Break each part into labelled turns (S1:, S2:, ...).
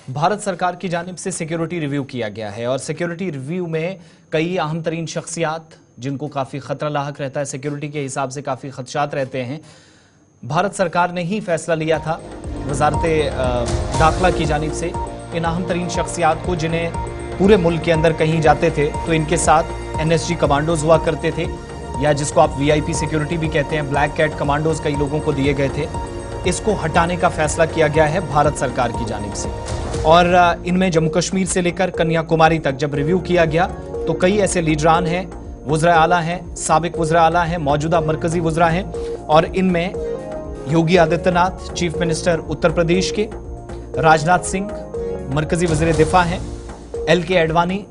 S1: भारत सरकार की जानिब से सिक्योरिटी रिव्यू किया गया है और सिक्योरिटी रिव्यू में कई अहम तरीन शख्सियात जिनको काफ़ी ख़तरा लाहक रहता है, सिक्योरिटी के हिसाब से काफ़ी खदशात रहते हैं। भारत सरकार ने ही फैसला लिया था वज़ारत दाखिला की जानिब से इन अहम तरीन शख्सियात को, जिन्हें पूरे मुल्क के अंदर कहीं जाते थे तो इनके साथ NSG कमांडोज हुआ करते थे, या जिसको आप VIP सिक्योरिटी भी कहते हैं, ब्लैक कैट कमांडोज कई लोगों को दिए गए थे। इसको हटाने का फैसला किया गया है भारत सरकार की जानिब से। और इनमें जम्मू कश्मीर से लेकर कन्याकुमारी तक जब रिव्यू किया गया तो कई ऐसे लीडरान हैं, वज़रा आला हैं, साबिक वज़रा आला हैं, मौजूदा मरकजी वज़रा हैं, और इनमें योगी आदित्यनाथ चीफ मिनिस्टर उत्तर प्रदेश के, राजनाथ सिंह मरकजी वज़ीर दिफा हैं, LK एडवाणी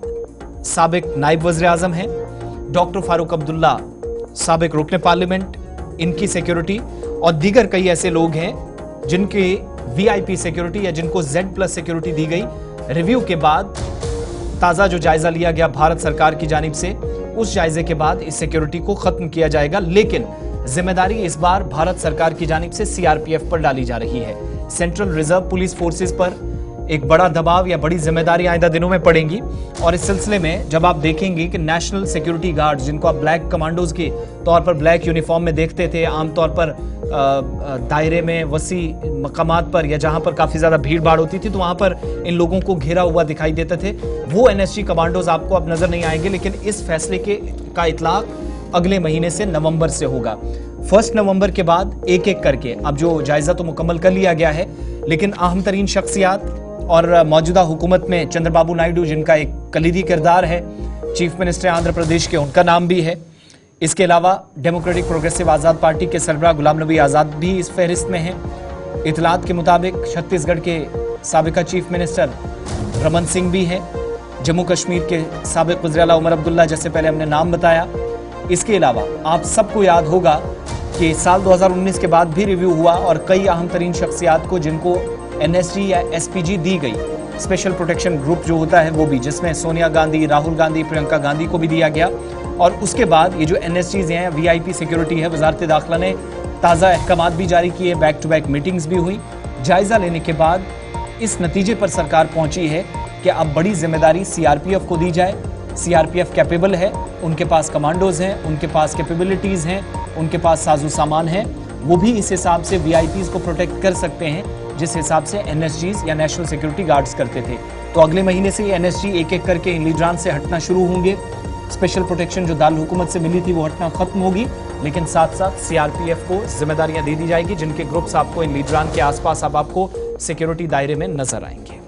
S1: साबिक नायब वज़ीर आज़म हैं, डॉक्टर फारूक अब्दुल्ला साबिक रुकन पार्लियामेंट, इनकी सिक्योरिटी और दीगर कई ऐसे लोग हैं जिनके VIP सिक्योरिटी या जिनको Z+ सिक्योरिटी दी गई। रिव्यू के बाद ताज़ा जो जायजा लिया गया भारत सरकार की जानिब से, उस जायजे के बाद इस सिक्योरिटी को खत्म किया जाएगा, लेकिन जिम्मेदारी इस बार भारत सरकार की जानिब से CRPF पर डाली जा रही है। सेंट्रल रिजर्व पुलिस फोर्सेस पर एक बड़ा दबाव या बड़ी जिम्मेदारी आइंदा दिनों में पड़ेंगी। और इस सिलसिले में जब आप देखेंगे कि नेशनल सिक्योरिटी गार्ड, जिनको आप ब्लैक कमांडोज के तौर पर ब्लैक यूनिफॉर्म में देखते थे, आमतौर पर दायरे में वसी मकामात पर या जहां पर काफ़ी ज़्यादा भीड़ भाड़ होती थी तो वहां पर इन लोगों को घेरा हुआ दिखाई देते थे, वो NSG कमांडोज आपको अब नज़र नहीं आएंगे। लेकिन इस फैसले का इतलाक अगले महीने से नवंबर से होगा। 1 नवंबर के बाद एक एक करके, अब जो जायजा तो मुकम्मल कर लिया गया है, लेकिन अहम तरीन शख्सियात और मौजूदा हुकूमत में चंद्रबाबू नायडू, जिनका एक कलीदी किरदार है, चीफ मिनिस्टर आंध्र प्रदेश के, उनका नाम भी है। इसके अलावा डेमोक्रेटिक प्रोग्रेसिव आज़ाद पार्टी के सरबराह गुलाम नबी आज़ाद भी इस फहरिस्त में हैं। इतलात के मुताबिक छत्तीसगढ़ के साबिका चीफ मिनिस्टर रमन सिंह भी हैं, जम्मू कश्मीर के साबिक वज़ीर आला उमर अब्दुल्ला, जैसे पहले हमने नाम बताया। इसके अलावा आप सबको याद होगा कि साल 2019 के बाद भी रिव्यू हुआ और कई अहम तरीन शख्सियात को, जिनको NSG या SPG दी गई, स्पेशल प्रोटेक्शन ग्रुप जो होता है वो भी, जिसमें सोनिया गांधी, राहुल गांधी, प्रियंका गांधी को भी दिया गया। और उसके बाद ये जो NSGs हैं, VIP सिक्योरिटी है, वज़ारत दाखिला ने ताज़ा अहकामात भी जारी किए, बैक टू बैक मीटिंग्स भी हुई। जायज़ा लेने के बाद इस नतीजे पर सरकार पहुंची है कि अब बड़ी जिम्मेदारी CRPF को दी जाए। CRPF कैपेबल है, उनके पास कमांडोज हैं, उनके पास कैपेबिलिटीज़ हैं, उनके पास साजो सामान है, वो भी इस हिसाब से VIPs को प्रोटेक्ट कर सकते हैं जिस हिसाब से NSGs या नेशनल सिक्योरिटी गार्ड्स करते थे। तो अगले महीने से ये NSG एक एक करके इन लीडरान से हटना शुरू होंगे। स्पेशल प्रोटेक्शन जो दारुल हुकूमत से मिली थी वो हटना खत्म होगी, लेकिन साथ साथ CRPF को जिम्मेदारियां दे दी जाएगी, जिनके ग्रुप्स आपको इन लीडरान के आसपास अब आपको सिक्योरिटी दायरे में नजर आएंगे।